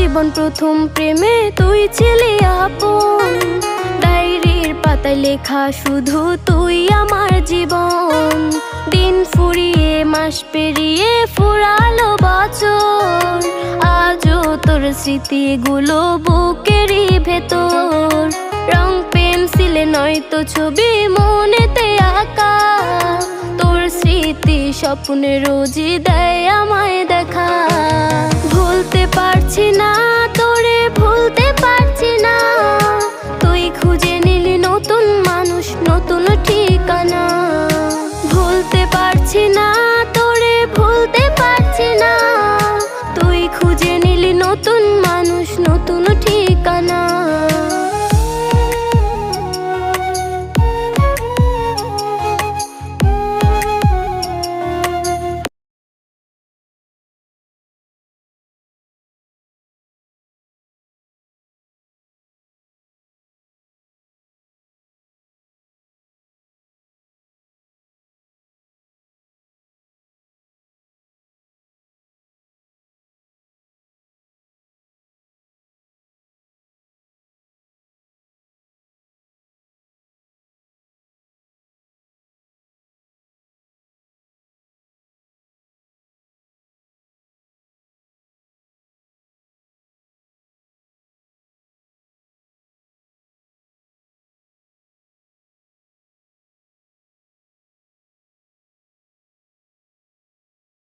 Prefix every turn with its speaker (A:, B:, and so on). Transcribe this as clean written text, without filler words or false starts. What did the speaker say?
A: জীবন প্রথম প্রেমে তুই ছিলি আপন, ডায়েরির পাতায় লেখা শুধু তুই আমার জীবন। দিন ফুরিয়ে মাস পেরিয়ে ফুরালো বছর, আজও তোর স্মৃতিগুলো বুকেরই ভেতর। রং পেন্সিলে নয়তো ছবি মনেতে আঁকা, তোর স্মৃতি স্বপ্নে রোজই দেয় আমায় দেখা। ভুলতে পারছি না তোরে, ভুলতে পারছি না, তুই খুঁজে নিলি নতুন মানুষ, নতুন ঠিকানা। ভুলতে পারছি না